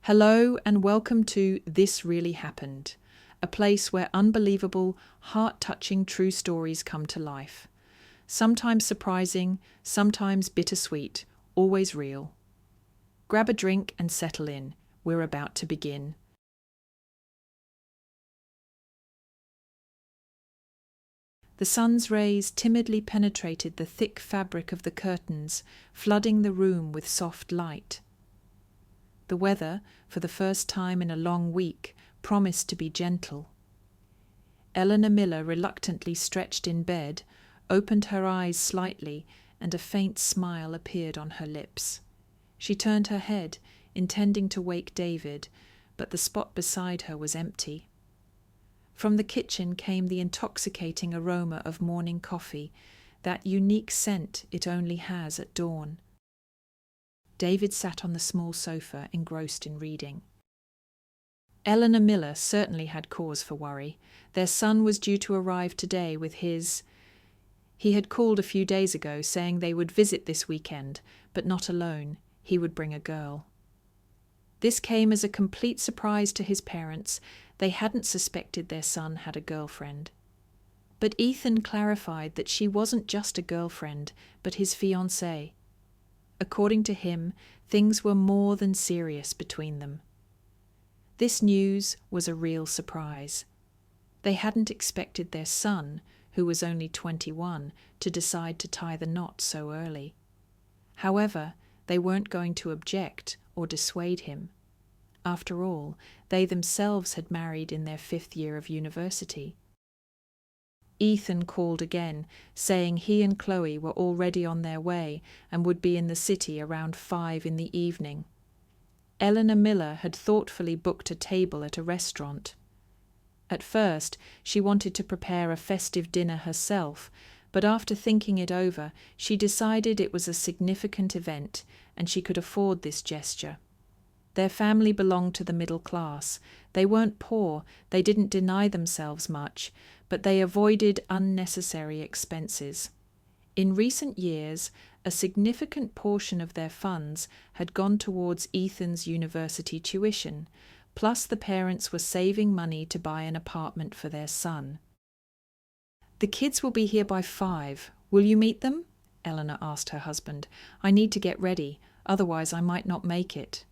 Hello and welcome to This Really Happened, a place where unbelievable, heart-touching true stories come to life. Sometimes surprising, sometimes bittersweet, always real. Grab a drink and settle in. We're about to begin. The sun's rays timidly penetrated the thick fabric of the curtains, flooding the room with soft light. The weather, for the first time in a long week, promised to be gentle. Eleanor Miller reluctantly stretched in bed, opened her eyes slightly, and a faint smile appeared on her lips. She turned her head, intending to wake David, but the spot beside her was empty. From the kitchen came the intoxicating aroma of morning coffee, that unique scent it only has at dawn. David sat on the small sofa, engrossed in reading. Eleanor Miller certainly had cause for worry. Their son was due to arrive today with his... He had called a few days ago saying they would visit this weekend, but not alone. He would bring a girl. This came as a complete surprise to his parents. They hadn't suspected their son had a girlfriend. But Ethan clarified that she wasn't just a girlfriend, but his fiancée. According to him, things were more than serious between them. This news was a real surprise. They hadn't expected their son, who was only 21, to decide to tie the knot so early. However, they weren't going to object or dissuade him. After all, they themselves had married in their 5th year of university. Ethan called again, saying he and Chloe were already on their way and would be in the city around 5 in the evening. Eleanor Miller had thoughtfully booked a table at a restaurant. At first, she wanted to prepare a festive dinner herself, but after thinking it over, she decided it was a significant event and she could afford this gesture. Their family belonged to the middle class. They weren't poor, they didn't deny themselves much, but they avoided unnecessary expenses. In recent years, a significant portion of their funds had gone towards Ethan's university tuition, plus the parents were saving money to buy an apartment for their son. "The kids will be here by 5. Will you meet them?" Eleanor asked her husband. "I need to get ready, otherwise I might not make it."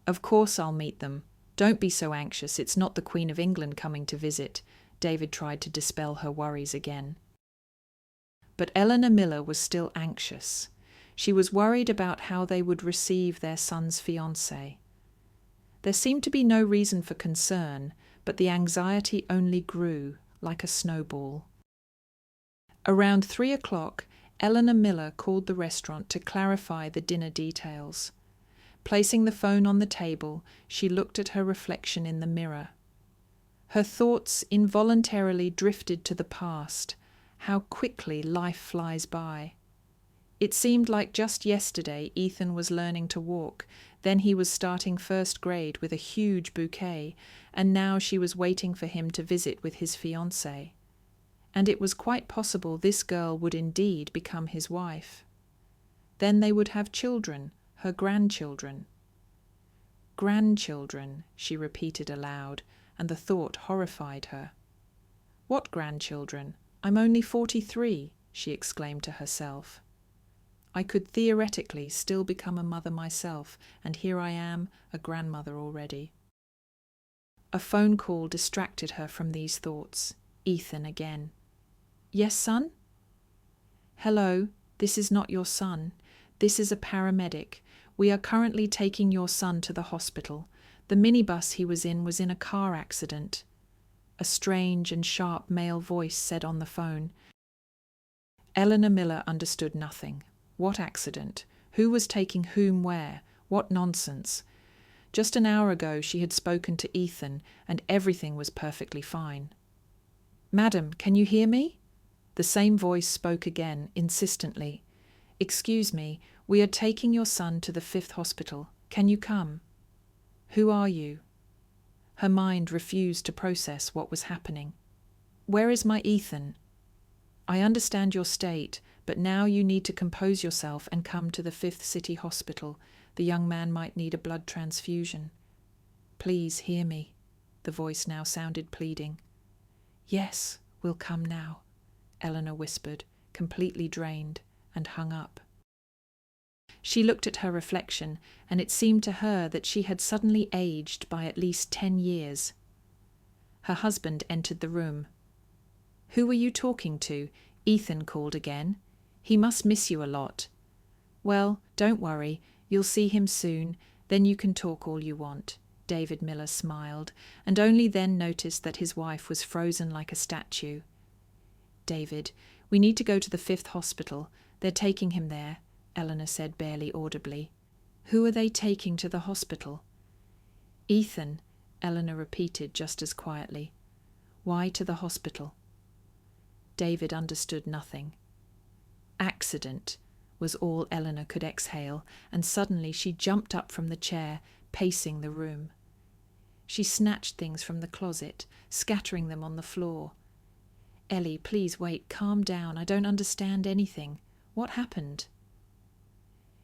"Of course I'll meet them. Don't be so anxious, it's not the Queen of England coming to visit." David tried to dispel her worries again. But Eleanor Miller was still anxious. She was worried about how they would receive their son's fiancée. There seemed to be no reason for concern, but the anxiety only grew, like a snowball. Around 3 o'clock, Eleanor Miller called the restaurant to clarify the dinner details. Placing the phone on the table, she looked at her reflection in the mirror. Her thoughts involuntarily drifted to the past. How quickly life flies by. It seemed like just yesterday Ethan was learning to walk, then he was starting 1st grade with a huge bouquet, and now she was waiting for him to visit with his fiancée. And it was quite possible this girl would indeed become his wife. Then they would have children, her grandchildren. "Grandchildren," she repeated aloud, and the thought horrified her. "What grandchildren? I'm only 43, she exclaimed to herself. "I could theoretically still become a mother myself, and here I am, a grandmother already." A phone call distracted her from these thoughts. Ethan again. "Yes, son?" "Hello, this is not your son. This is a paramedic. We are currently taking your son to the hospital. The minibus he was in a car accident." A strange and sharp male voice said on the phone. Eleanor Miller understood nothing. What accident? Who was taking whom where? What nonsense! Just an hour ago she had spoken to Ethan, and everything was perfectly fine. "Madam, can you hear me?" The same voice spoke again, insistently. "Excuse me, we are taking your son to the 5th hospital. Can you come?" "Who are you?" Her mind refused to process what was happening. "Where is my Ethan?" "I understand your state, but now you need to compose yourself and come to the 5th City Hospital. The young man might need a blood transfusion." Please hear me." The voice now sounded pleading. "Yes, we'll come now," Eleanor whispered, completely drained, and hung up. She looked at her reflection, and it seemed to her that she had suddenly aged by at least 10 years. Her husband entered the room. "Who were you talking to?" Ethan called again. "He must miss you a lot." "Well, don't worry, you'll see him soon, then you can talk all you want." David Miller smiled, and only then noticed that his wife was frozen like a statue. "David, we need to go to the 5th hospital. They're taking him there," Eleanor said barely audibly. "Who are they taking to the hospital?" "Ethan," Eleanor repeated just as quietly. "Why to the hospital?" David understood nothing. "Accident," was all Eleanor could exhale, and suddenly she jumped up from the chair, pacing the room. She snatched things from the closet, scattering them on the floor. "Ellie, please wait, calm down. I don't understand anything. What happened?"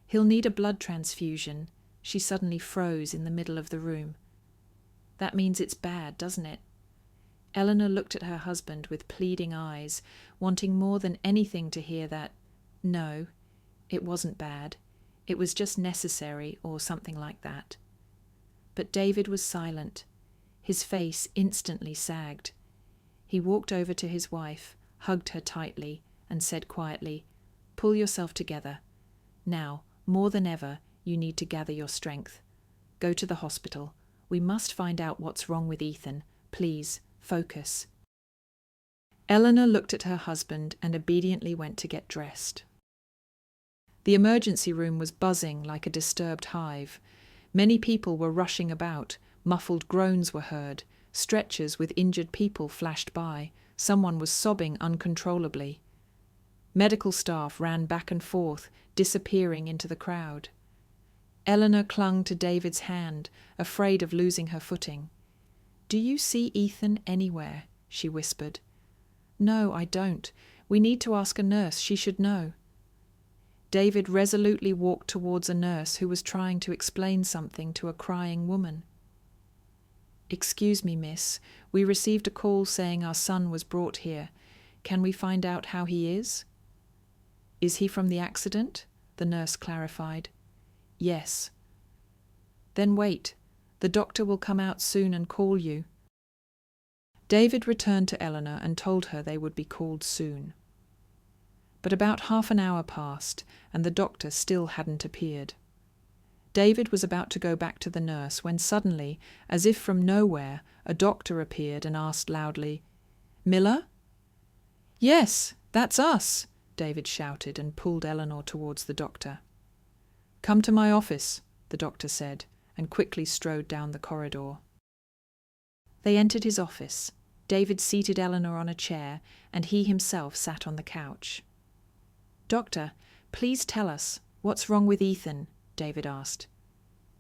"He'll need a blood transfusion." She suddenly froze in the middle of the room. "That means it's bad, doesn't it?" Eleanor looked at her husband with pleading eyes, wanting more than anything to hear that, no, it wasn't bad. It was just necessary, or something like that. But David was silent. His face instantly sagged. He walked over to his wife, hugged her tightly, and said quietly, "Pull yourself together. Now, more than ever, you need to gather your strength. Go to the hospital. We must find out what's wrong with Ethan. Please, focus." Eleanor looked at her husband and obediently went to get dressed. The emergency room was buzzing like a disturbed hive. Many people were rushing about, muffled groans were heard, stretchers with injured people flashed by, someone was sobbing uncontrollably. Medical staff ran back and forth, disappearing into the crowd. Eleanor clung to David's hand, afraid of losing her footing. "Do you see Ethan anywhere?" she whispered. "No, I don't. We need to ask a nurse. She should know." David resolutely walked towards a nurse who was trying to explain something to a crying woman. "Excuse me, miss. We received a call saying our son was brought here. Can we find out how he is?" "Is he from the accident?" the nurse clarified. "Yes." "Then wait. The doctor will come out soon and call you." David returned to Eleanor and told her they would be called soon. But about half an hour passed, and the doctor still hadn't appeared. David was about to go back to the nurse when suddenly, as if from nowhere, a doctor appeared and asked loudly, "Miller?" "Yes, that's us," David shouted and pulled Eleanor towards the doctor. "Come to my office," the doctor said, and quickly strode down the corridor. They entered his office. David seated Eleanor on a chair, and he himself sat on the couch. "Doctor, please tell us, what's wrong with Ethan?" David asked.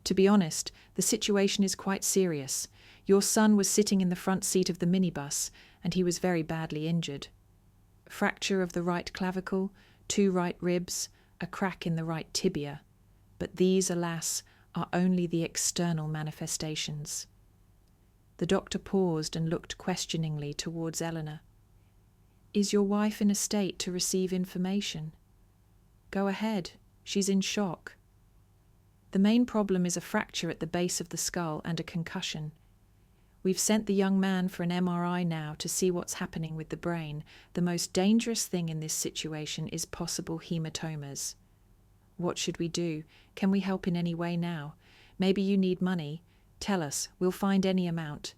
"To be honest, the situation is quite serious. Your son was sitting in the front seat of the minibus, and he was very badly injured. Fracture of the right clavicle, 2 right ribs, a crack in the right tibia. But these, alas, are only the external manifestations." The doctor paused and looked questioningly towards Eleanor. "Is your wife in a state to receive information?" "Go ahead. She's in shock." "The main problem is a fracture at the base of the skull and a concussion. We've sent the young man for an MRI now to see what's happening with the brain. The most dangerous thing in this situation is possible hematomas." "What should we do? Can we help in any way now? Maybe you need money. Tell us, we'll find any amount."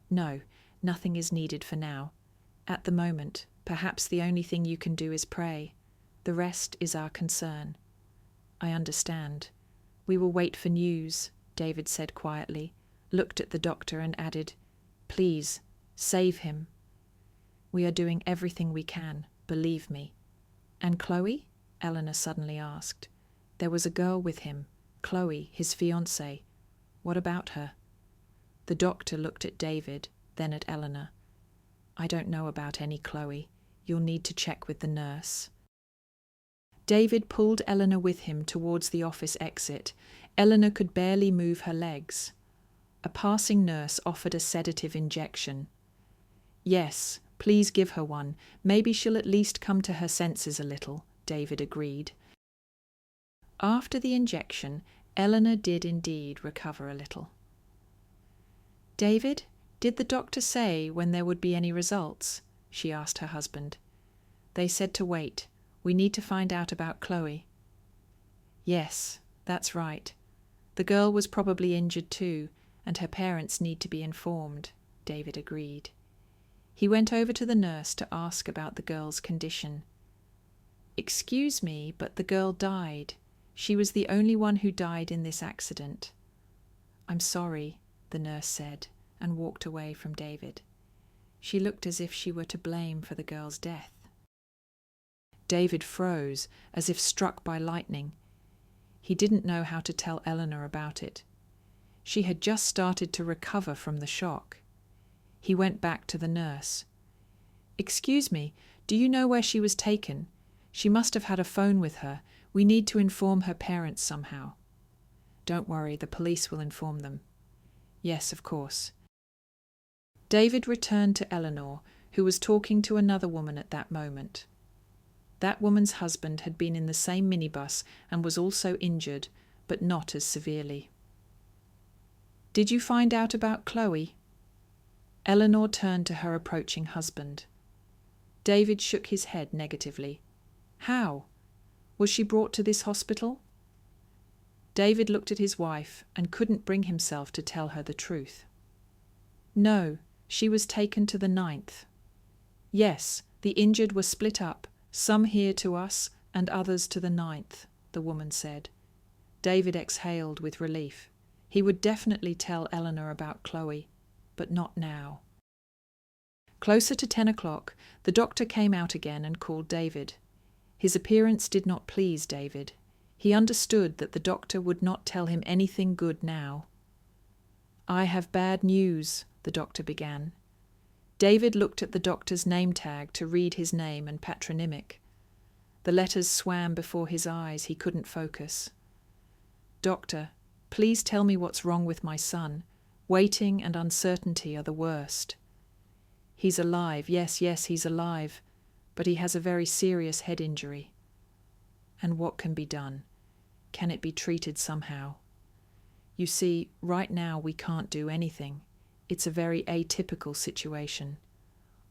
"No, nothing is needed for now. At the moment, perhaps the only thing you can do is pray. The rest is our concern." "I understand. We will wait for news," David said quietly, looked at the doctor and added, "Please, save him." "We are doing everything we can, believe me." "And Chloe?" Eleanor suddenly asked. "There was a girl with him, Chloe, his fiancée. What about her?" The doctor looked at David, then at Eleanor. "I don't know about any Chloe. You'll need to check with the nurse." David pulled Eleanor with him towards the office exit. Eleanor could barely move her legs. A passing nurse offered a sedative injection. "Yes, please give her one. Maybe she'll at least come to her senses a little," David agreed. After the injection, Eleanor did indeed recover a little. "David, did the doctor say when there would be any results?" she asked her husband. "They said to wait. We need to find out about Chloe." "Yes, that's right. The girl was probably injured too, and her parents need to be informed," David agreed. He went over to the nurse to ask about the girl's condition. "Excuse me, but the girl died. She was the only one who died in this accident." "I'm sorry," the nurse said, and walked away from David. She looked as if she were to blame for the girl's death. David froze, as if struck by lightning. He didn't know how to tell Eleanor about it. She had just started to recover from the shock. He went back to the nurse. "Excuse me, do you know where she was taken? She must have had a phone with her. We need to inform her parents somehow." "Don't worry, the police will inform them." "Yes, of course." David returned to Eleanor, who was talking to another woman at that moment. That woman's husband had been in the same minibus and was also injured, but not as severely. "Did you find out about Chloe?" Eleanor turned to her approaching husband. David shook his head negatively. "How? Was she brought to this hospital?" David looked at his wife and couldn't bring himself to tell her the truth. "No, she was taken to the 9th. Yes, the injured were split up, some here to us and others to the 9th, the woman said. David exhaled with relief. He would definitely tell Eleanor about Chloe, but not now. Closer to 10 o'clock, the doctor came out again and called David. His appearance did not please David. He understood that the doctor would not tell him anything good now. "I have bad news," the doctor began. David looked at the doctor's name tag to read his name and patronymic. The letters swam before his eyes. He couldn't focus. "Doctor, please tell me what's wrong with my son. Waiting and uncertainty are the worst." "He's alive. Yes, he's alive. But he has a very serious head injury." "And what can be done? Can it be treated somehow?" "You see, right now we can't do anything. It's a very atypical situation.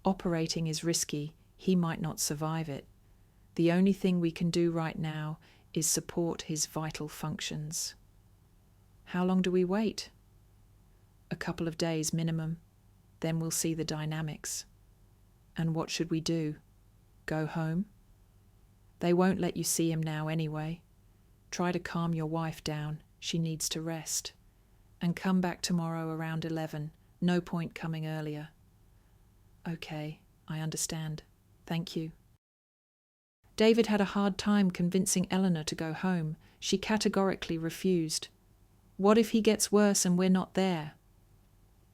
Operating is risky. He might not survive it. The only thing we can do right now is support his vital functions." "How long do we wait?" "A couple of days minimum. Then we'll see the dynamics." "And what should we do? Go home?" "They won't let you see him now anyway. Try to calm your wife down. She needs to rest. And come back tomorrow around 11. No point coming earlier." "Okay, I understand. Thank you." David had a hard time convincing Eleanor to go home. She categorically refused. "What if he gets worse and we're not there?"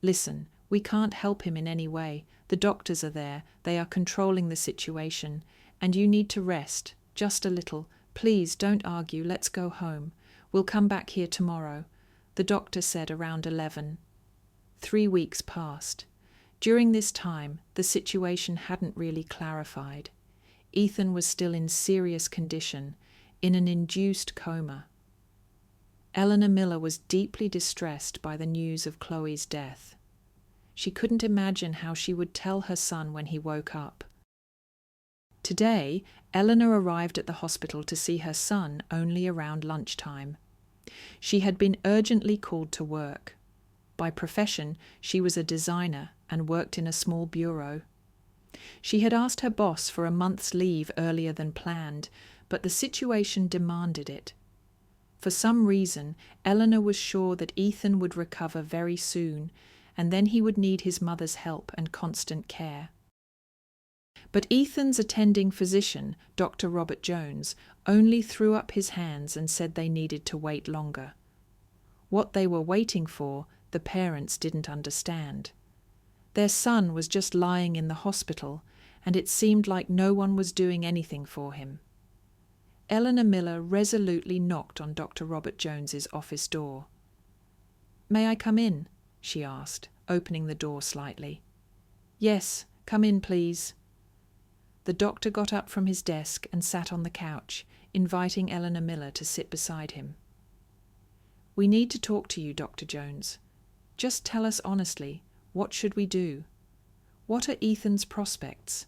"Listen, we can't help him in any way. The doctors are there. They are controlling the situation. And you need to rest, just a little. Please don't argue. Let's go home. We'll come back here tomorrow," the doctor said around 11. 3 weeks passed. During this time, the situation hadn't really clarified. Ethan was still in serious condition, in an induced coma. Eleanor Miller was deeply distressed by the news of Chloe's death. She couldn't imagine how she would tell her son when he woke up. Today, Eleanor arrived at the hospital to see her son only around lunchtime. She had been urgently called to work. By profession, she was a designer and worked in a small bureau. She had asked her boss for a month's leave earlier than planned, but the situation demanded it. For some reason, Eleanor was sure that Ethan would recover very soon, and then he would need his mother's help and constant care. But Ethan's attending physician, Dr. Robert Jones, only threw up his hands and said they needed to wait longer. What they were waiting for, the parents didn't understand. Their son was just lying in the hospital, and it seemed like no one was doing anything for him. Eleanor Miller resolutely knocked on Dr. Robert Jones's office door. "May I come in?" she asked, opening the door slightly. Yes, come in, please. The doctor got up from his desk and sat on the couch, inviting Eleanor Miller to sit beside him. We need to talk to you, Dr. Jones. Just tell us honestly, what should we do? What are Ethan's prospects?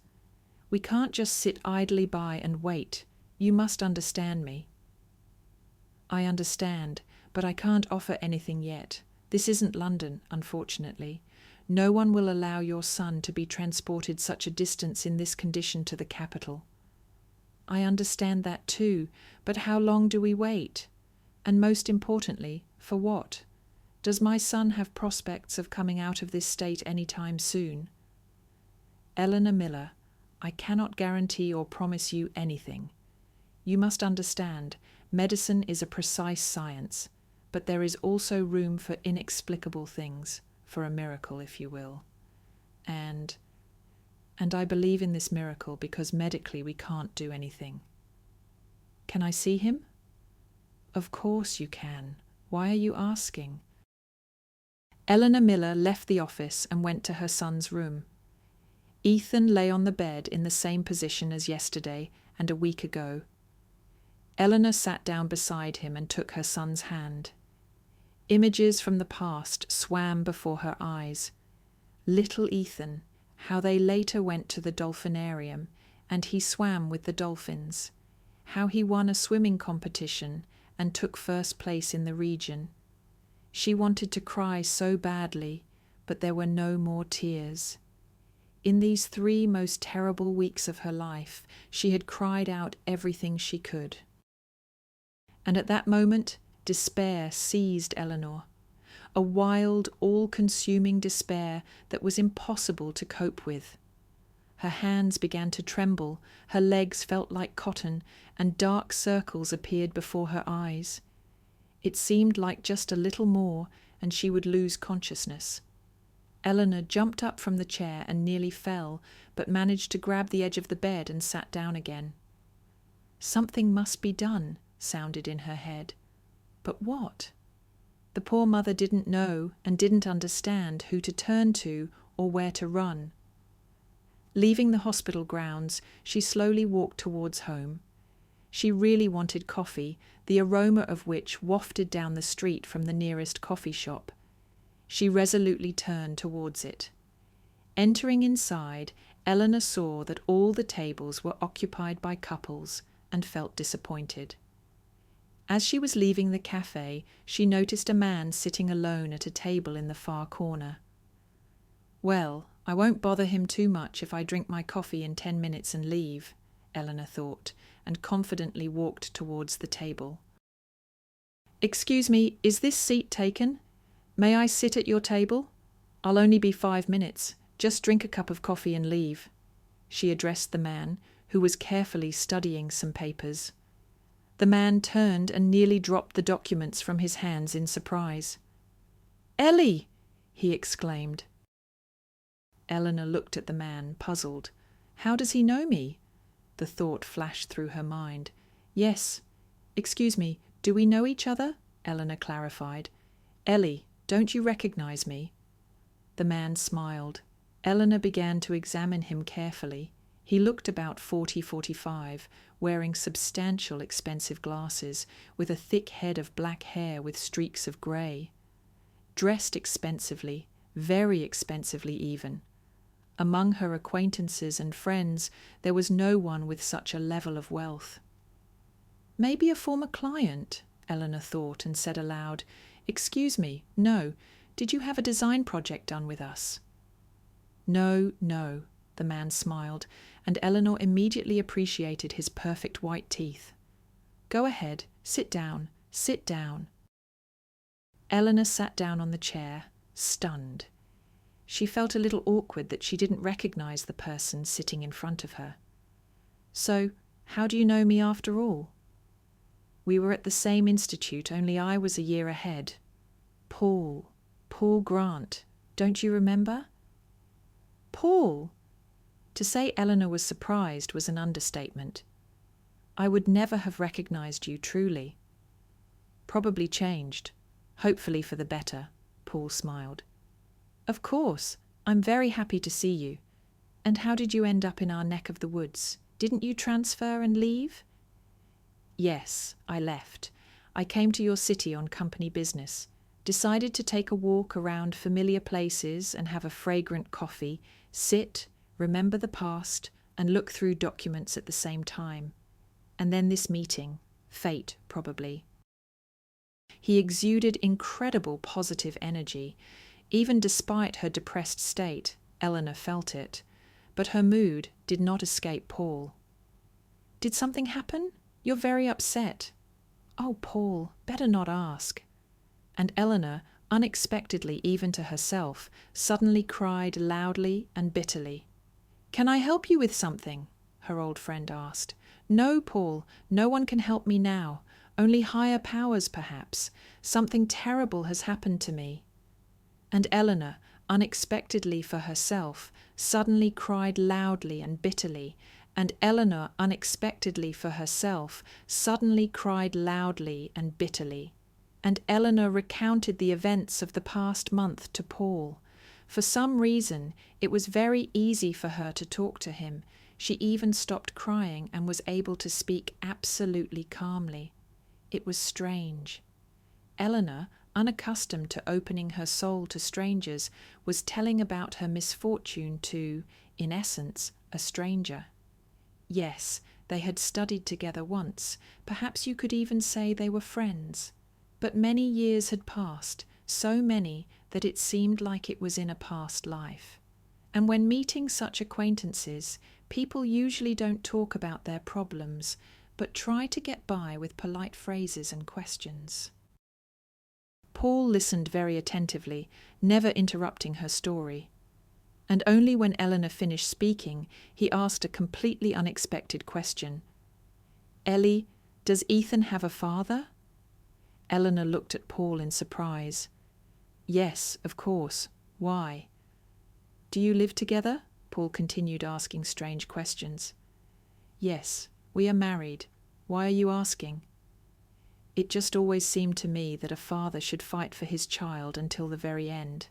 We can't just sit idly by and wait. You must understand me. I understand, but I can't offer anything yet. This isn't London, unfortunately. No one will allow your son to be transported such a distance in this condition to the capital. I understand that too, but how long do we wait? And most importantly, for what? Does my son have prospects of coming out of this state any time soon? Eleanor Miller, I cannot guarantee or promise you anything. You must understand, medicine is a precise science, but there is also room for inexplicable things, for a miracle, if you will. And I believe in this miracle because medically we can't do anything. Can I see him? Of course you can. Why are you asking? Eleanor Miller left the office and went to her son's room. Ethan lay on the bed in the same position as yesterday and a week ago. Eleanor sat down beside him and took her son's hand. Images from the past swam before her eyes. Little Ethan, how they later went to the dolphinarium, and he swam with the dolphins. How he won a swimming competition and took first place in the region. She wanted to cry so badly, but there were no more tears. In these 3 most terrible weeks of her life, she had cried out everything she could. And at that moment, despair seized Eleanor. A wild, all-consuming despair that was impossible to cope with. Her hands began to tremble, her legs felt like cotton, and dark circles appeared before her eyes. It seemed like just a little more, and she would lose consciousness. Eleanor jumped up from the chair and nearly fell, but managed to grab the edge of the bed and sat down again. Something must be done, sounded in her head. But what? The poor mother didn't know and didn't understand who to turn to or where to run. Leaving the hospital grounds, she slowly walked towards home. She really wanted coffee, the aroma of which wafted down the street from the nearest coffee shop. She resolutely turned towards it. Entering inside, Eleanor saw that all the tables were occupied by couples and felt disappointed. As she was leaving the cafe, she noticed a man sitting alone at a table in the far corner. Well, I won't bother him too much if I drink my coffee in 10 minutes and leave, Eleanor thought, and confidently walked towards the table. Excuse me, is this seat taken? May I sit at your table? I'll only be 5 minutes. Just drink a cup of coffee and leave. She addressed the man, who was carefully studying some papers. The man turned and nearly dropped the documents from his hands in surprise. Ellie! He exclaimed. Eleanor looked at the man, puzzled. How does he know me? The thought flashed through her mind. Yes. Excuse me, do we know each other? Eleanor clarified. Ellie, don't you recognize me? The man smiled. Eleanor began to examine him carefully. He looked about 40-45, wearing substantial expensive glasses, with a thick head of black hair with streaks of grey. Dressed expensively, very expensively even. Among her acquaintances and friends, there was no one with such a level of wealth. Maybe a former client, Eleanor thought, and said aloud, Excuse me, no, did you have a design project done with us? No, the man smiled, and Eleanor immediately appreciated his perfect white teeth. Go ahead, sit down. Eleanor sat down on the chair, stunned. She felt a little awkward that she didn't recognize the person sitting in front of her. So, how do you know me after all? We were at the same institute, only I was a year ahead. Paul Grant, don't you remember? Paul! To say Eleanor was surprised was an understatement. I would never have recognized you truly. Probably changed, hopefully for the better, Paul smiled. Of course. I'm very happy to see you. And how did you end up in our neck of the woods? Didn't you transfer and leave? Yes, I left. I came to your city on company business. Decided to take a walk around familiar places and have a fragrant coffee, sit, remember the past, and look through documents at the same time. And then this meeting. Fate, probably. He exuded incredible positive energy. Even despite her depressed state, Eleanor felt it. But her mood did not escape Paul. Did something happen? You're very upset. Oh, Paul, better not ask. And Eleanor, unexpectedly even to herself, suddenly cried loudly and bitterly. Can I help you with something? Her old friend asked. No, Paul, no one can help me now. Only higher powers, perhaps. Something terrible has happened to me. And Eleanor, unexpectedly for herself, suddenly cried loudly and bitterly, and Eleanor, unexpectedly for herself, suddenly cried loudly and bitterly. And Eleanor recounted the events of the past month to Paul. For some reason, it was very easy for her to talk to him. She even stopped crying and was able to speak absolutely calmly. It was strange. Eleanor, unaccustomed to opening her soul to strangers, was telling about her misfortune to, in essence, a stranger. Yes, they had studied together once. Perhaps you could even say they were friends. But many years had passed, so many that it seemed like it was in a past life. And when meeting such acquaintances, people usually don't talk about their problems, but try to get by with polite phrases and questions. Paul listened very attentively, never interrupting her story. And only when Eleanor finished speaking, he asked a completely unexpected question. Ellie, does Ethan have a father? Eleanor looked at Paul in surprise. Yes, of course. Why? Do you live together? Paul continued asking strange questions. Yes, we are married. Why are you asking? It just always seemed to me that a father should fight for his child until the very end.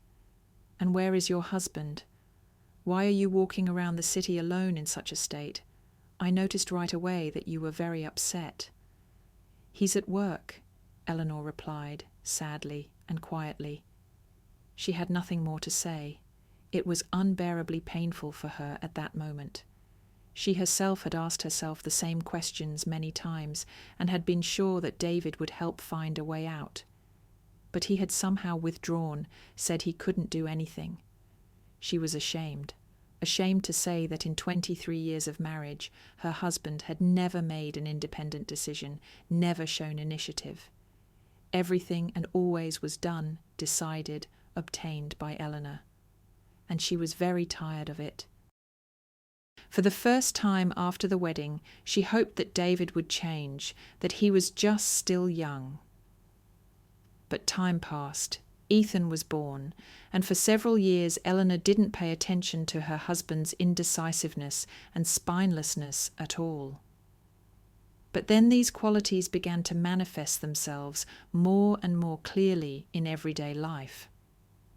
And where is your husband? Why are you walking around the city alone in such a state? I noticed right away that you were very upset. He's at work, Eleanor replied, sadly and quietly. She had nothing more to say. It was unbearably painful for her at that moment. She herself had asked herself the same questions many times and had been sure that David would help find a way out. But he had somehow withdrawn, said he couldn't do anything. She was ashamed to say that in 23 years of marriage, her husband had never made an independent decision, never shown initiative. Everything and always was done, decided, obtained by Eleanor. And she was very tired of it. For the first time after the wedding, she hoped that David would change, that he was just still young. But time passed. Ethan was born, and for several years Eleanor didn't pay attention to her husband's indecisiveness and spinelessness at all. But then these qualities began to manifest themselves more and more clearly in everyday life.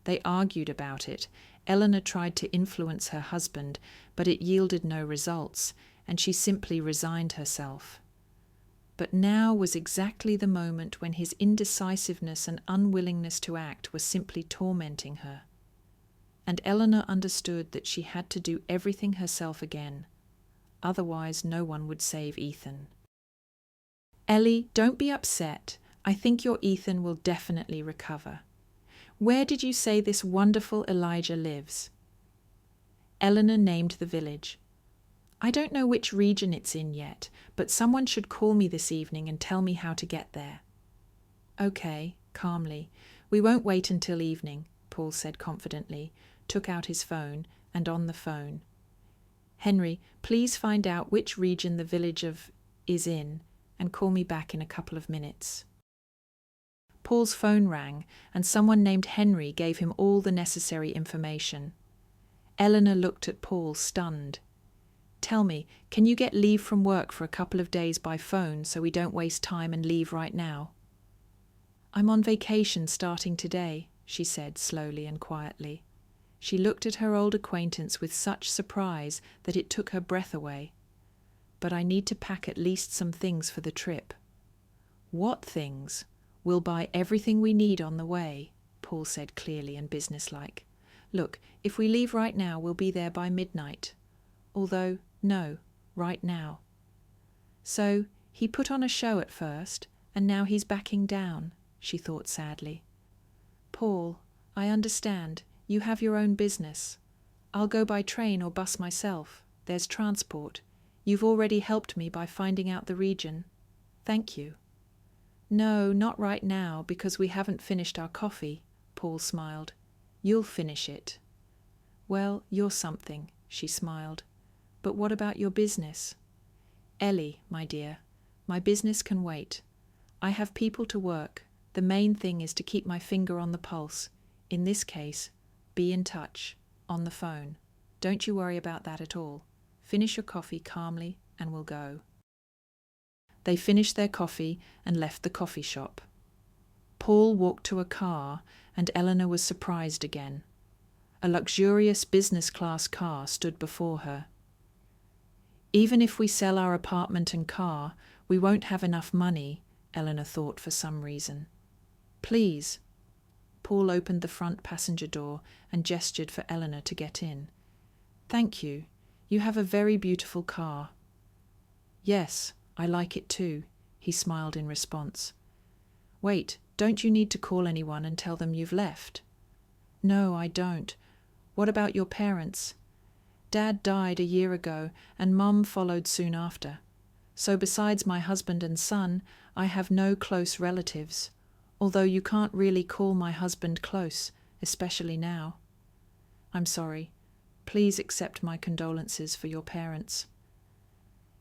They argued about it. Eleanor tried to influence her husband, but it yielded no results, and she simply resigned herself. But now was exactly the moment when his indecisiveness and unwillingness to act were simply tormenting her. And Eleanor understood that she had to do everything herself again. Otherwise, no one would save Ethan. Ellie, don't be upset. I think your Ethan will definitely recover. Where did you say this wonderful Elijah lives? Eleanor named the village. I don't know which region it's in yet, but someone should call me this evening and tell me how to get there. Okay, calmly. We won't wait until evening, Paul said confidently, took out his phone, and on the phone. Henry, please find out which region the village of is in, and call me back in a couple of minutes. Paul's phone rang, and someone named Henry gave him all the necessary information. Eleanor looked at Paul, stunned. Tell me, can you get leave from work for a couple of days by phone so we don't waste time and leave right now? I'm on vacation starting today, she said slowly and quietly. She looked at her old acquaintance with such surprise that it took her breath away. "But I need to pack at least some things for the trip." "What things?" "We'll buy everything we need on the way," Paul said clearly and businesslike. "Look, if we leave right now, we'll be there by midnight. Although, no, right now." So he put on a show at first, and now he's backing down, she thought sadly. "Paul, I understand. You have your own business. I'll go by train or bus myself. There's transport. You've already helped me by finding out the region. Thank you." "No, not right now, because we haven't finished our coffee," Paul smiled. "You'll finish it." "Well, you're something," she smiled. "But what about your business?" "Ellie, my dear, my business can wait. I have people to work. The main thing is to keep my finger on the pulse. In this case, be in touch, on the phone. Don't you worry about that at all. Finish your coffee calmly and we'll go." They finished their coffee and left the coffee shop. Paul walked to a car, and Eleanor was surprised again. A luxurious business-class car stood before her. "Even if we sell our apartment and car, we won't have enough money," Eleanor thought for some reason. "Please." Paul opened the front passenger door and gestured for Eleanor to get in. "Thank you. You have a very beautiful car." "Yes, I like it too," he smiled in response. "Wait, don't you need to call anyone and tell them you've left?" "No, I don't. What about your parents?" "Dad died a year ago, and Mum followed soon after. So besides my husband and son, I have no close relatives, although you can't really call my husband close, especially now. I'm sorry. Please accept my condolences for your parents."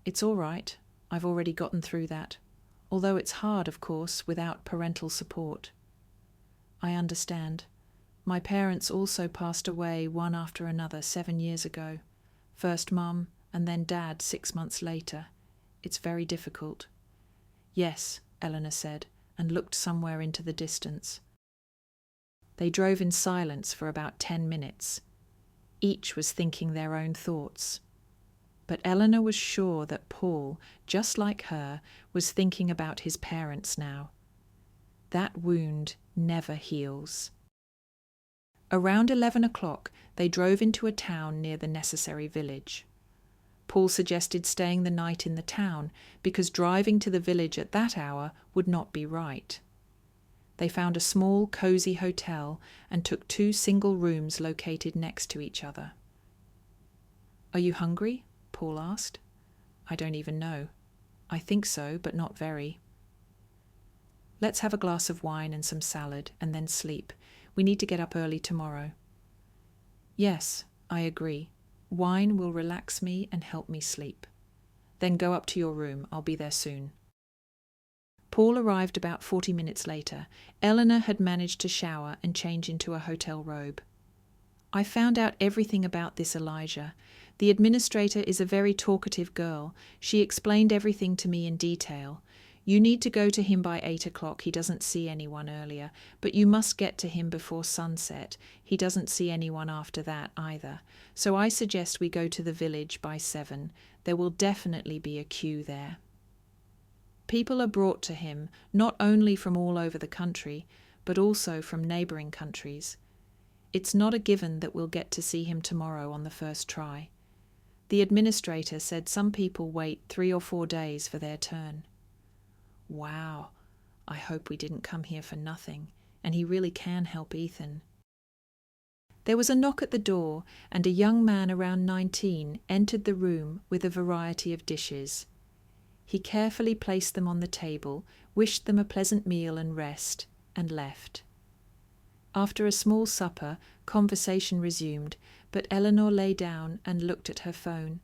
"It's all right. I've already gotten through that, although it's hard, of course, without parental support." "I understand. My parents also passed away one after another 7 years ago. First Mum, and then Dad 6 months later. It's very difficult." "Yes," Eleanor said, and looked somewhere into the distance. They drove in silence for about 10 minutes. Each was thinking their own thoughts. But Eleanor was sure that Paul, just like her, was thinking about his parents now. That wound never heals. Around 11 o'clock, they drove into a town near the necessary village. Paul suggested staying the night in the town because driving to the village at that hour would not be right. They found a small, cozy hotel and took 2 single rooms located next to each other. "Are you hungry?" Paul asked. "I don't even know. I think so, but not very." "Let's have a glass of wine and some salad, and then sleep. We need to get up early tomorrow." "Yes, I agree. Wine will relax me and help me sleep." "Then go up to your room. I'll be there soon." Paul arrived about 40 minutes later. Eleanor had managed to shower and change into a hotel robe. "I found out everything about this Elijah. The administrator is a very talkative girl. She explained everything to me in detail. You need to go to him by 8 o'clock. He doesn't see anyone earlier, but you must get to him before sunset. He doesn't see anyone after that either. So I suggest we go to the village by 7. There will definitely be a queue there." People are brought to him not only from all over the country, but also from neighbouring countries. It's not a given that we'll get to see him tomorrow on the first try. The administrator said some people wait 3 or 4 days for their turn. Wow, I hope we didn't come here for nothing, and he really can help Ethan. There was a knock at the door, and a young man around 19 entered the room with a variety of dishes. He carefully placed them on the table, wished them a pleasant meal and rest, and left. After a small supper, conversation resumed, but Eleanor lay down and looked at her phone.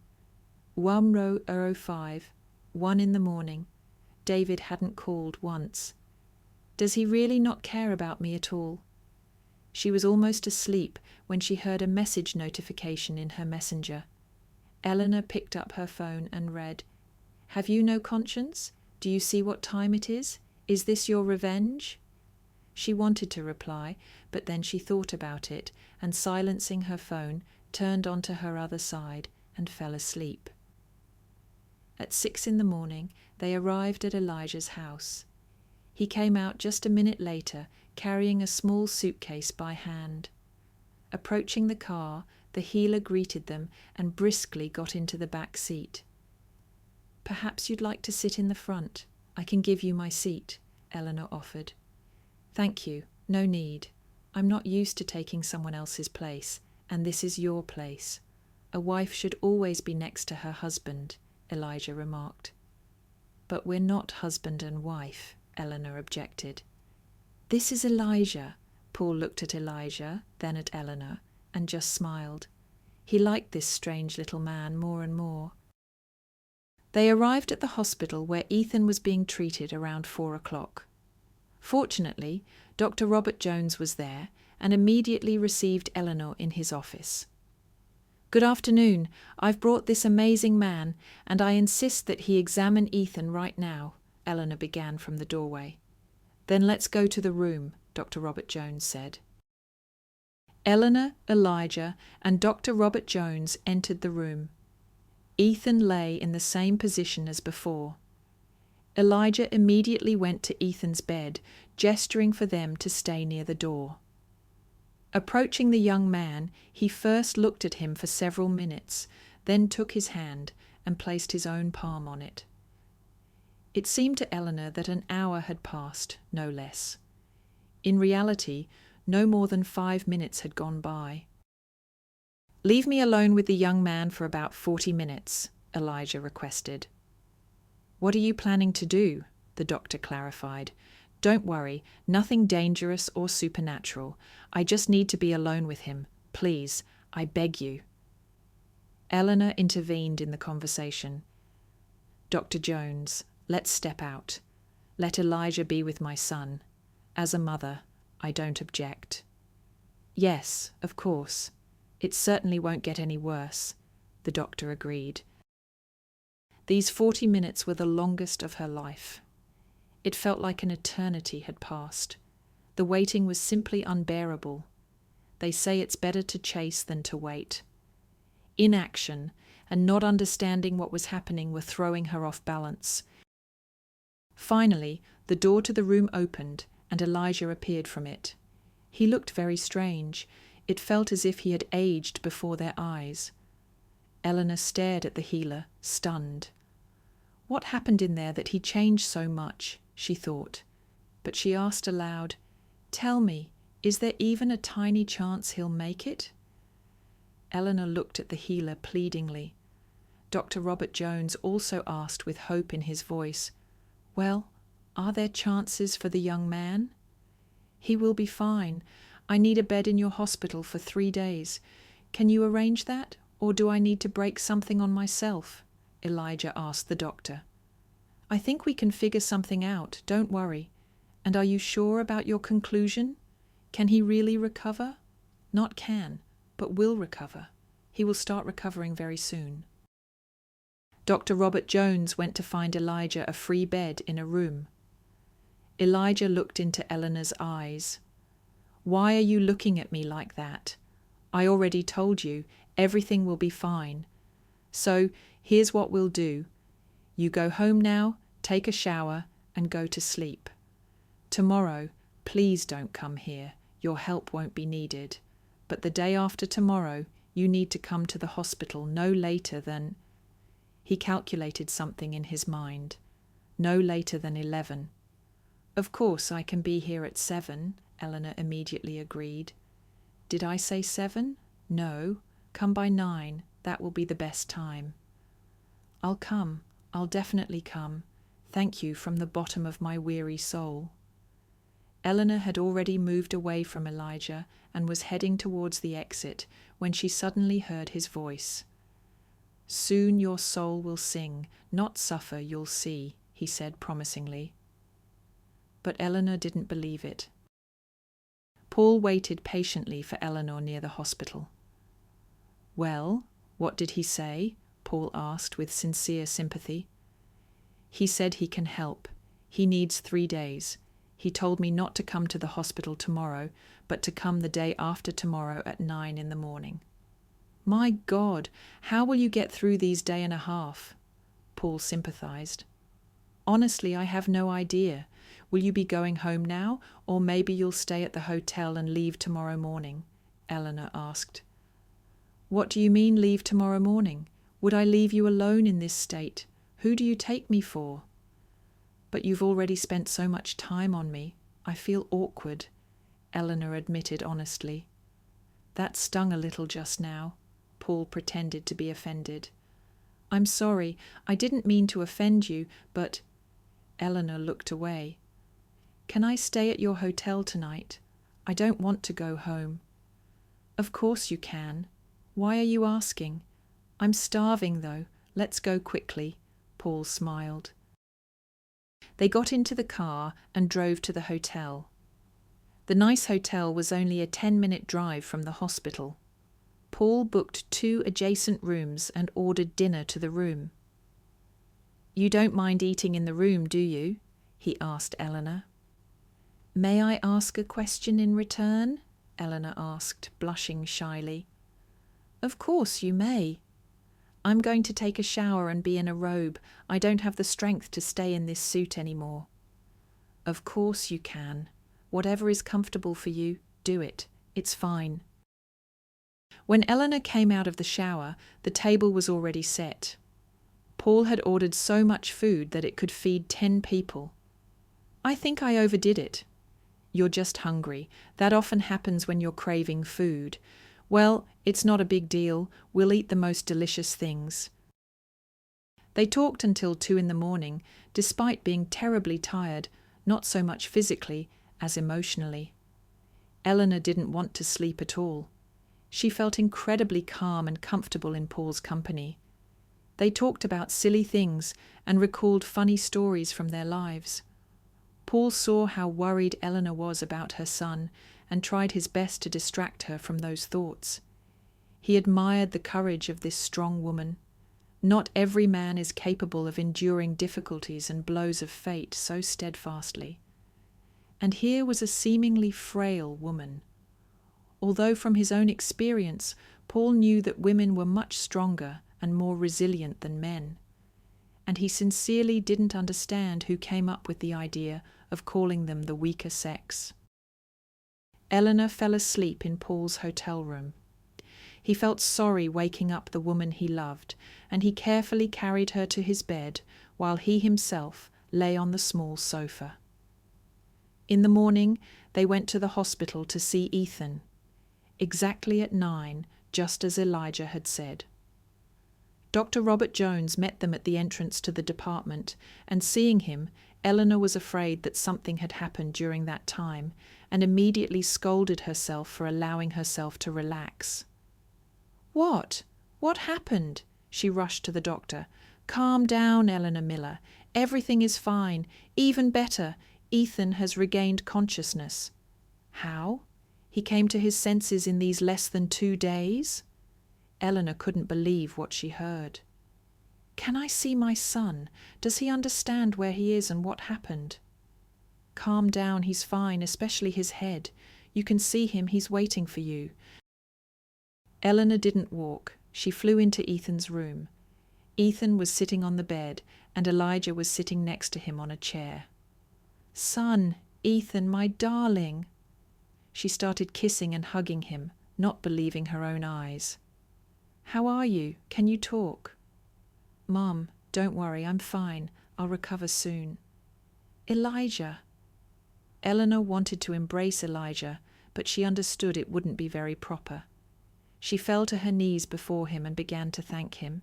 1:05, 1 in the morning. David hadn't called once. Does he really not care about me at all? She was almost asleep when she heard a message notification in her messenger. Eleanor picked up her phone and read, "Have you no conscience? Do you see what time it is? Is this your revenge?" She wanted to reply, but then she thought about it, and silencing her phone, turned onto her other side and fell asleep. At 6 a.m, they arrived at Elijah's house. He came out just a minute later, carrying a small suitcase by hand. Approaching the car, the healer greeted them and briskly got into the back seat. "Perhaps you'd like to sit in the front. I can give you my seat," Eleanor offered. "Thank you, no need. I'm not used to taking someone else's place, and this is your place. A wife should always be next to her husband," Elijah remarked. "But we're not husband and wife," Eleanor objected. "This is Elijah." Paul looked at Elijah, then at Eleanor, and just smiled. He liked this strange little man more and more. They arrived at the hospital where Ethan was being treated around 4 o'clock. Fortunately, Dr. Robert Jones was there and immediately received Eleanor in his office. "Good afternoon. I've brought this amazing man, and I insist that he examine Ethan right now," Eleanor began from the doorway. "Then let's go to the room," Dr. Robert Jones said. Eleanor, Elijah, and Dr. Robert Jones entered the room. Ethan lay in the same position as before. Elijah immediately went to Ethan's bed, gesturing for them to stay near the door. Approaching the young man, he first looked at him for several minutes, then took his hand and placed his own palm on it. It seemed to Eleanor that an hour had passed, no less. In reality, no more than 5 minutes had gone by. "Leave me alone with the young man for about 40 minutes, Elijah requested. "What are you planning to do?" the doctor clarified. "Don't worry, nothing dangerous or supernatural. I just need to be alone with him. Please, I beg you." Eleanor intervened in the conversation. "Dr. Jones, let's step out. Let Elijah be with my son. As a mother, I don't object." "Yes, of course. It certainly won't get any worse," the doctor agreed. These 40 minutes were the longest of her life. It felt like an eternity had passed. The waiting was simply unbearable. They say it's better to chase than to wait. Inaction and not understanding what was happening were throwing her off balance. Finally, the door to the room opened and Elijah appeared from it. He looked very strange. It felt as if he had aged before their eyes. Eleanor stared at the healer, stunned. What happened in there that he changed so much, she thought. But she asked aloud, "Tell me, is there even a tiny chance he'll make it?" Eleanor looked at the healer pleadingly. Dr. Robert Jones also asked with hope in his voice, "Well, are there chances for the young man?" "He will be fine. I need a bed in your hospital for 3 days. Can you arrange that, or do I need to break something on myself?" Elijah asked the doctor. "I think we can figure something out, don't worry. And are you sure about your conclusion? Can he really recover?" "Not can, but will recover. He will start recovering very soon." Dr. Robert Jones went to find Elijah a free bed in a room. Elijah looked into Eleanor's eyes. "Why are you looking at me like that? I already told you, everything will be fine. So, here's what we'll do. You go home now, take a shower, and go to sleep. Tomorrow, please don't come here. Your help won't be needed. But the day after tomorrow, you need to come to the hospital no later than—" He calculated something in his mind. "No later than 11. "Of course, I can be here at 7, Eleanor immediately agreed. "Did I say 7? No. Come by 9. That will be the best time." "I'll come. I'll definitely come. Thank you from the bottom of my weary soul." Eleanor had already moved away from Elijah and was heading towards the exit when she suddenly heard his voice. "Soon your soul will sing, not suffer, you'll see," he said promisingly. But Eleanor didn't believe it. Paul waited patiently for Eleanor near the hospital. "Well, what did he say?" Paul asked with sincere sympathy. "He said he can help. He needs 3 days. He told me not to come to the hospital tomorrow, but to come the day after tomorrow at 9 in the morning. My God, how will you get through these day and a half? Paul sympathized. Honestly, I have no idea. Will you be going home now, or maybe you'll stay at the hotel and leave tomorrow morning? Eleanor asked. What do you mean, leave tomorrow morning? Would I leave you alone in this state? Who do you take me for? But you've already spent so much time on me. I feel awkward, Eleanor admitted honestly. That stung a little just now. Paul pretended to be offended. I'm sorry, I didn't mean to offend you, but... Eleanor looked away. Can I stay at your hotel tonight? I don't want to go home. Of course you can. Why are you asking? I'm starving, though. Let's go quickly, Paul smiled. They got into the car and drove to the hotel. The nice hotel was only a 10-minute drive from the hospital. Paul booked 2 adjacent rooms and ordered dinner to the room. You don't mind eating in the room, do you? He asked Eleanor. May I ask a question in return? Eleanor asked, blushing shyly. Of course you may. I'm going to take a shower and be in a robe. I don't have the strength to stay in this suit anymore. Of course you can. Whatever is comfortable for you, do it. It's fine. When Eleanor came out of the shower, the table was already set. Paul had ordered so much food that it could feed 10 people. I think I overdid it. You're just hungry. That often happens when you're craving food. Well, it's not a big deal. We'll eat the most delicious things. They talked until 2 in the morning, despite being terribly tired, not so much physically as emotionally. Eleanor didn't want to sleep at all. She felt incredibly calm and comfortable in Paul's company. They talked about silly things and recalled funny stories from their lives. Paul saw how worried Eleanor was about her son and tried his best to distract her from those thoughts. He admired the courage of this strong woman. Not every man is capable of enduring difficulties and blows of fate so steadfastly. And here was a seemingly frail woman. Although from his own experience, Paul knew that women were much stronger and more resilient than men. And he sincerely didn't understand who came up with the idea of calling them the weaker sex. Eleanor fell asleep in Paul's hotel room. He felt sorry waking up the woman he loved, and he carefully carried her to his bed while he himself lay on the small sofa. In the morning, they went to the hospital to see Ethan, exactly at 9, just as Elijah had said. Dr. Robert Jones met them at the entrance to the department, and seeing him, Eleanor was afraid that something had happened during that time, and immediately scolded herself for allowing herself to relax. What? What happened? She rushed to the doctor. Calm down, Eleanor Miller. Everything is fine. Even better, Ethan has regained consciousness. How? He came to his senses in these less than 2 days? Eleanor couldn't believe what she heard. Can I see my son? Does he understand where he is and what happened? Calm down, he's fine, especially his head. You can see him, he's waiting for you. Eleanor didn't walk. She flew into Ethan's room. Ethan was sitting on the bed, and Elijah was sitting next to him on a chair. Son, Ethan, my darling. She started kissing and hugging him, not believing her own eyes. How are you? Can you talk? Mom, don't worry, I'm fine. I'll recover soon. Elijah. Eleanor wanted to embrace Elijah, but she understood it wouldn't be very proper. She fell to her knees before him and began to thank him.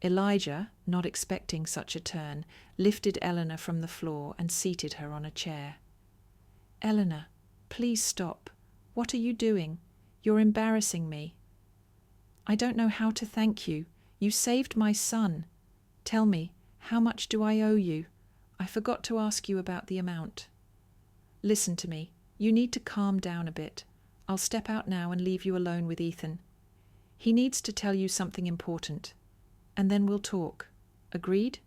Elijah, not expecting such a turn, lifted Eleanor from the floor and seated her on a chair. Eleanor, please stop. What are you doing? You're embarrassing me. I don't know how to thank you. You saved my son. Tell me, how much do I owe you? I forgot to ask you about the amount. Listen to me. You need to calm down a bit. I'll step out now and leave you alone with Ethan. He needs to tell you something important. And then we'll talk. Agreed?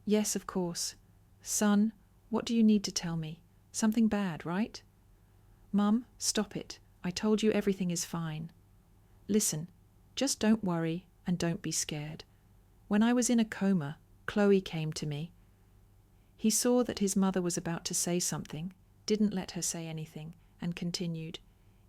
Yes, of course. Son, what do you need to tell me? Something bad, right? Mum, stop it. I told you everything is fine. Listen, just don't worry and don't be scared. When I was in a coma, Chloe came to me. He saw that his mother was about to say something, didn't let her say anything, and continued,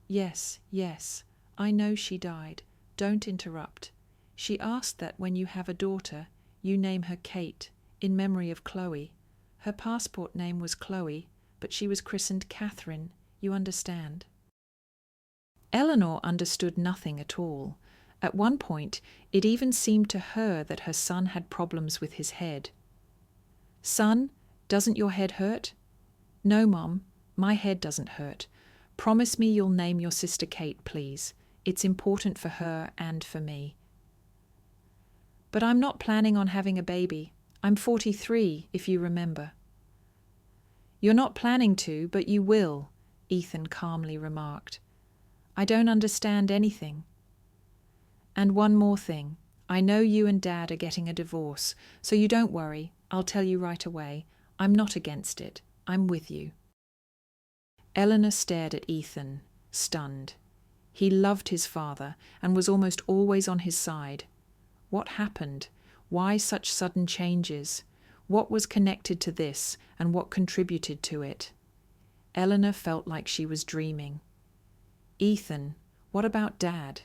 Yes, yes, I know she died. Don't interrupt. She asked that when you have a daughter, you name her Kate, in memory of Chloe. Her passport name was Chloe, but she was christened Catherine, you understand. Eleanor understood nothing at all. At one point, it even seemed to her that her son had problems with his head. Son, doesn't your head hurt? No, Mom, my head doesn't hurt. Promise me you'll name your sister Kate, please. It's important for her and for me. But I'm not planning on having a baby. I'm 43, if you remember. You're not planning to, but you will, Ethan calmly remarked. I don't understand anything. And one more thing. I know you and Dad are getting a divorce, so you don't worry. I'll tell you right away. I'm not against it. I'm with you. Eleanor stared at Ethan, stunned. He loved his father and was almost always on his side. What happened? Why such sudden changes? What was connected to this and what contributed to it? Eleanor felt like she was dreaming. Ethan, what about Dad?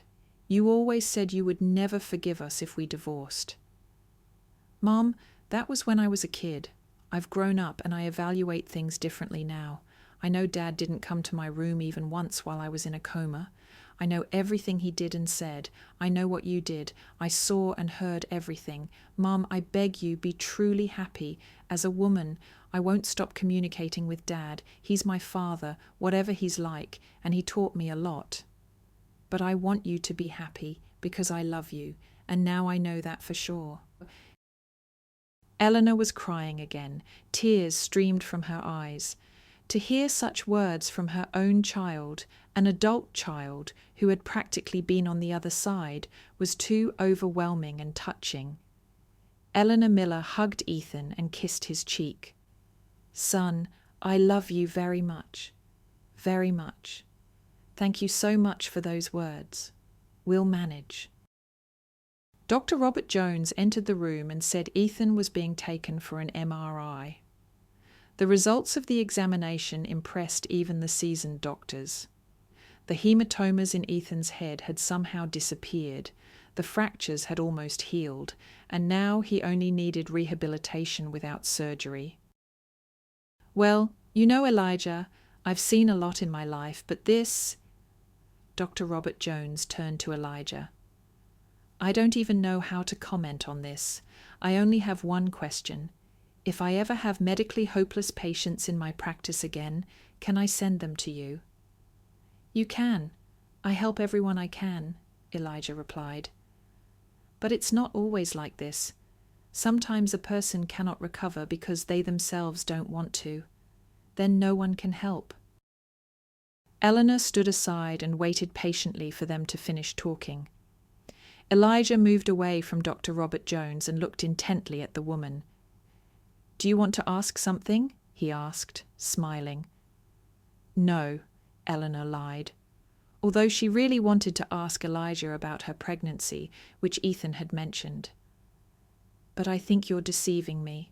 You always said you would never forgive us if we divorced. Mom, that was when I was a kid. I've grown up and I evaluate things differently now. I know Dad didn't come to my room even once while I was in a coma. I know everything he did and said. I know what you did. I saw and heard everything. Mom, I beg you, be truly happy. As a woman, I won't stop communicating with Dad. He's my father, whatever he's like, and he taught me a lot. But I want you to be happy because I love you, and now I know that for sure. Eleanor was crying again. Tears streamed from her eyes. To hear such words from her own child, an adult child who had practically been on the other side, was too overwhelming and touching. Eleanor Miller hugged Ethan and kissed his cheek. Son, I love you very much. Very much. Thank you so much for those words. We'll manage. Dr. Robert Jones entered the room and said Ethan was being taken for an MRI. The results of the examination impressed even the seasoned doctors. The hematomas in Ethan's head had somehow disappeared, the fractures had almost healed, and now he only needed rehabilitation without surgery. Well, you know, Elijah, I've seen a lot in my life, but this... Dr. Robert Jones turned to Elijah. I don't even know how to comment on this. I only have one question. If I ever have medically hopeless patients in my practice again, can I send them to you? You can. I help everyone I can, Elijah replied. But it's not always like this. Sometimes a person cannot recover because they themselves don't want to. Then no one can help. Eleanor stood aside and waited patiently for them to finish talking. Elijah moved away from Dr. Robert Jones and looked intently at the woman. Do you want to ask something? He asked, smiling. No, Eleanor lied, although she really wanted to ask Elijah about her pregnancy, which Ethan had mentioned. But I think you're deceiving me.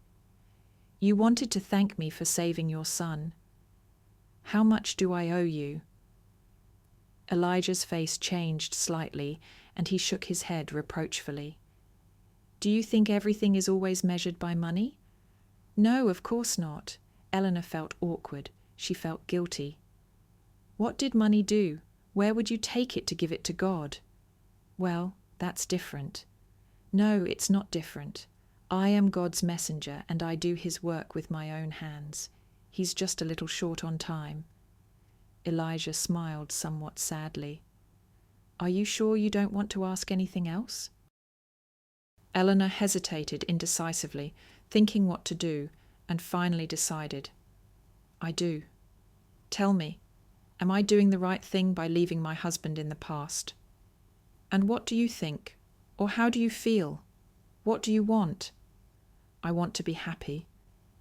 You wanted to thank me for saving your son. How much do I owe you? Elijah's face changed slightly, and he shook his head reproachfully. Do you think everything is always measured by money? No, of course not. Eleanor felt awkward. She felt guilty. What did money do? Where would you take it to give it to God? Well, that's different. No, it's not different. I am God's messenger, and I do his work with my own hands. He's just a little short on time. Elijah smiled somewhat sadly. Are you sure you don't want to ask anything else? Eleanor hesitated indecisively, thinking what to do, and finally decided. I do. Tell me, am I doing the right thing by leaving my husband in the past? And what do you think? Or how do you feel? What do you want? I want to be happy.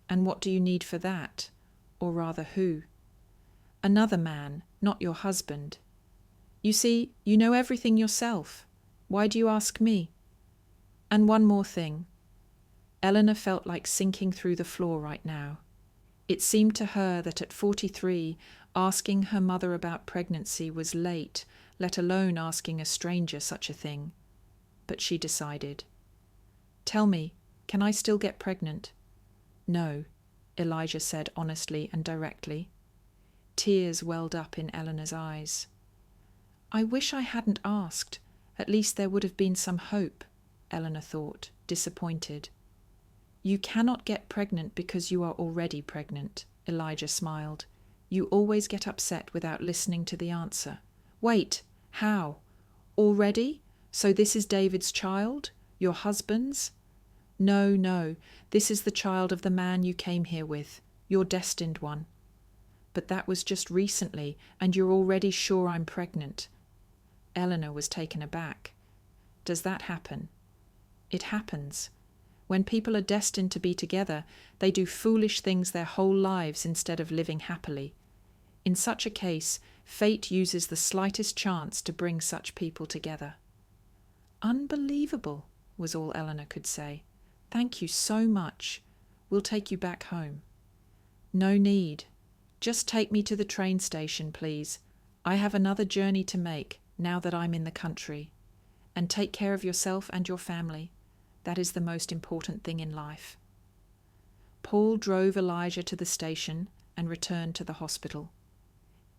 And what do you need for that? Or rather, who? Another man, not your husband. You see, you know everything yourself. Why do you ask me? And one more thing. Eleanor felt like sinking through the floor right now. It seemed to her that at 43, asking her mother about pregnancy was late, let alone asking a stranger such a thing. But she decided. Tell me, can I still get pregnant? No, Elijah said honestly and directly. Tears welled up in Eleanor's eyes. I wish I hadn't asked. At least there would have been some hope, Eleanor thought, disappointed. You cannot get pregnant because you are already pregnant, Elijah smiled. You always get upset without listening to the answer. Wait, how? Already? So this is David's child? Your husband's? No, this is the child of the man you came here with, your destined one. But that was just recently, and you're already sure I'm pregnant. Eleanor was taken aback. Does that happen? It happens. When people are destined to be together, they do foolish things their whole lives instead of living happily. In such a case, fate uses the slightest chance to bring such people together. Unbelievable, was all Eleanor could say. Thank you so much. We'll take you back home. No need. Just take me to the train station, please. I have another journey to make now that I'm in the country. And take care of yourself and your family. That is the most important thing in life. Paul drove Elijah to the station and returned to the hospital.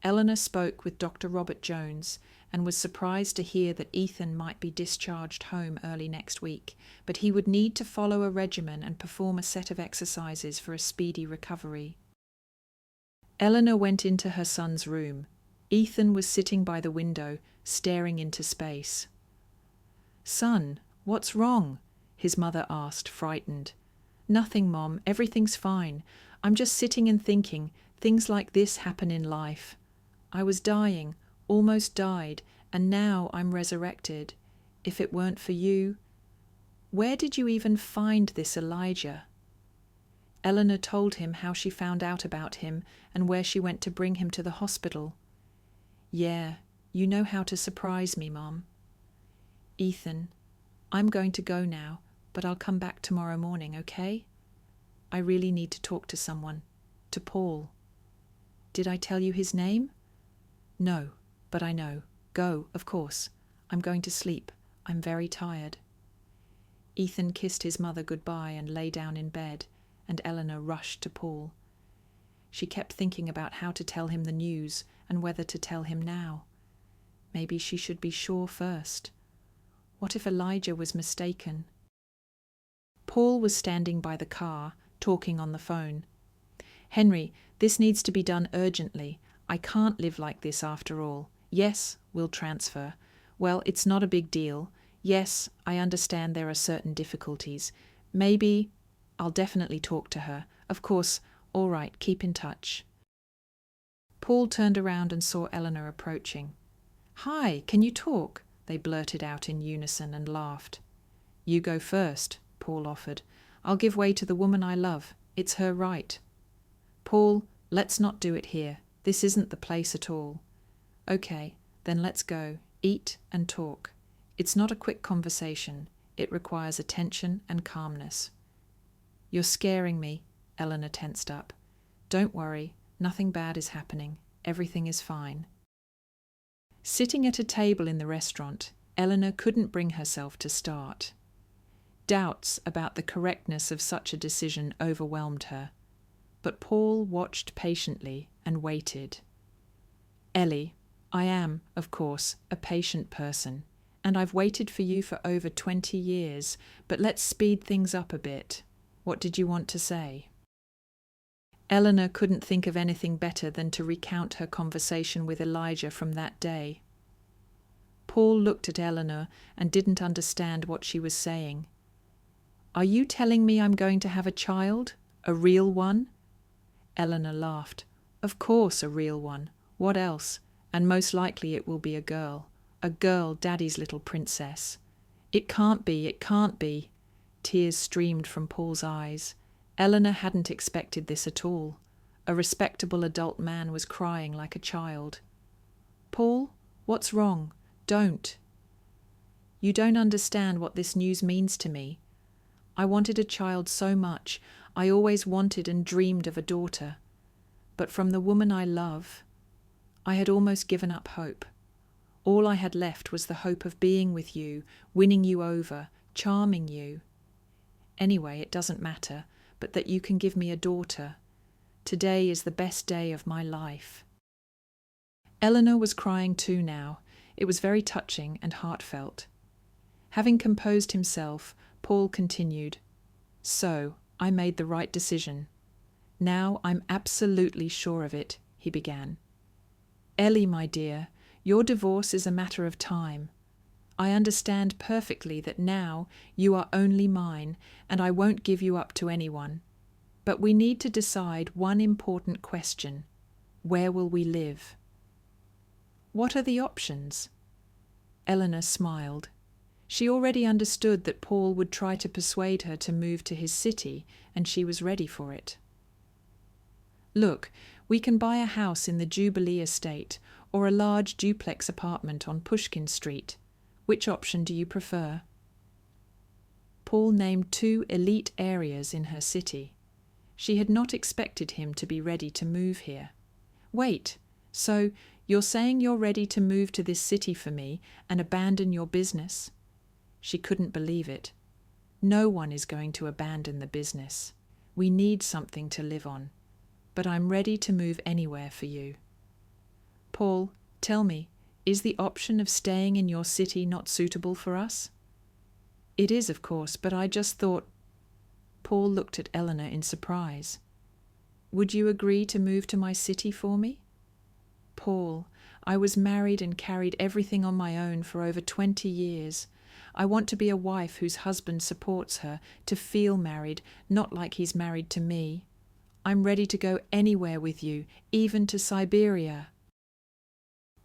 Eleanor spoke with Dr. Robert Jones and was surprised to hear that Ethan might be discharged home early next week, but he would need to follow a regimen and perform a set of exercises for a speedy recovery. Eleanor went into her son's room. Ethan was sitting by the window, staring into space. Son, what's wrong? His mother asked, frightened. Nothing, Mom. Everything's fine. I'm just sitting and thinking. Things like this happen in life. I was dying, almost died, and now I'm resurrected. If it weren't for you... Where did you even find this Elijah? Eleanor told him how she found out about him and where she went to bring him to the hospital. Yeah, you know how to surprise me, Mom. Ethan, I'm going to go now, but I'll come back tomorrow morning, okay? I really need to talk to someone. To Paul. Did I tell you his name? No, but I know. Go, of course. I'm going to sleep. I'm very tired. Ethan kissed his mother goodbye and lay down in bed, and Eleanor rushed to Paul. She kept thinking about how to tell him the news and whether to tell him now. Maybe she should be sure first. What if Elijah was mistaken? Paul was standing by the car, talking on the phone. Henry, this needs to be done urgently. I can't live like this after all. Yes, we'll transfer. Well, it's not a big deal. Yes, I understand there are certain difficulties. Maybe... I'll definitely talk to her. Of course, all right, keep in touch. Paul turned around and saw Eleanor approaching. Hi, can you talk? They blurted out in unison and laughed. You go first, Paul offered. I'll give way to the woman I love. It's her right. Paul, let's not do it here. This isn't the place at all. Okay, then let's go. Eat and talk. It's not a quick conversation. It requires attention and calmness. You're scaring me, Eleanor tensed up. Don't worry, nothing bad is happening. Everything is fine. Sitting at a table in the restaurant, Eleanor couldn't bring herself to start. Doubts about the correctness of such a decision overwhelmed her, but Paul watched patiently and waited. Ellie, I am, of course, a patient person, and I've waited for you for over 20 years, but let's speed things up a bit. What did you want to say? Eleanor couldn't think of anything better than to recount her conversation with Elijah from that day. Paul looked at Eleanor and didn't understand what she was saying. Are you telling me I'm going to have a child? A real one? Eleanor laughed. Of course, a real one. What else? And most likely it will be a girl. A girl, Daddy's little princess. It can't be, it can't be. Tears streamed from Paul's eyes. Eleanor hadn't expected this at all. A respectable adult man was crying like a child. "Paul, what's wrong? Don't." "You don't understand what this news means to me. I wanted a child so much. I always wanted and dreamed of a daughter. But from the woman I love, I had almost given up hope. All I had left was the hope of being with you, winning you over, charming you. Anyway, it doesn't matter, but that you can give me a daughter. Today is the best day of my life." Eleanor was crying too now. It was very touching and heartfelt. Having composed himself, Paul continued, "So, I made the right decision. Now I'm absolutely sure of it," he began. "Ellie, my dear, your divorce is a matter of time. I understand perfectly that now you are only mine, and I won't give you up to anyone. But we need to decide one important question. Where will we live?" "What are the options?" Eleanor smiled. She already understood that Paul would try to persuade her to move to his city, and she was ready for it. "Look, we can buy a house in the Jubilee estate or a large duplex apartment on Pushkin Street. Which option do you prefer?" Paul named 2 elite areas in her city. She had not expected him to be ready to move here. "Wait, so you're saying you're ready to move to this city for me and abandon your business?" She couldn't believe it. No one is going to abandon the business. We need something to live on. But I'm ready to move anywhere for you. "Paul, tell me, is the option of staying in your city not suitable for us?" "It is, of course, but I just thought—" Paul looked at Eleanor in surprise. "Would you agree to move to my city for me?" "Paul, I was married and carried everything on my own for over 20 years. I want to be a wife whose husband supports her, to feel married, not like he's married to me. I'm ready to go anywhere with you, even to Siberia."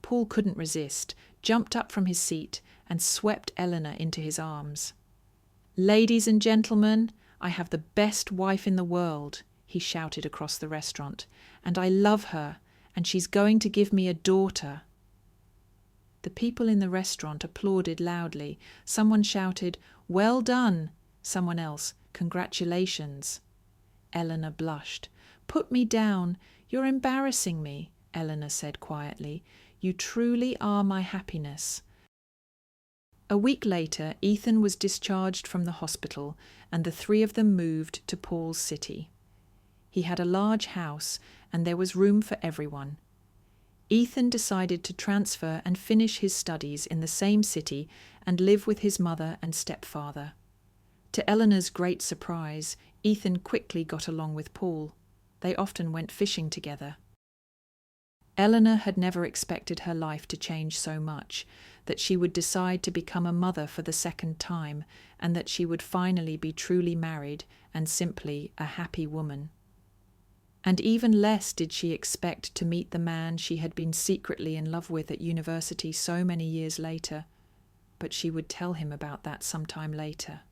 Paul couldn't resist, jumped up from his seat, and swept Eleanor into his arms. "Ladies and gentlemen, I have the best wife in the world," he shouted across the restaurant, "and I love her, and she's going to give me a daughter." The people in the restaurant applauded loudly. Someone shouted, "Well done!" Someone else, "Congratulations!" Eleanor blushed. "Put me down. You're embarrassing me," Eleanor said quietly. "You truly are my happiness." A week later, Ethan was discharged from the hospital, and the 3 of them moved to Paul's city. He had a large house, and there was room for everyone. Ethan decided to transfer and finish his studies in the same city and live with his mother and stepfather. To Eleanor's great surprise, Ethan quickly got along with Paul. They often went fishing together. Eleanor had never expected her life to change so much, that she would decide to become a mother for the 2nd time, and that she would finally be truly married and simply a happy woman. And even less did she expect to meet the man she had been secretly in love with at university so many years later, but she would tell him about that sometime later.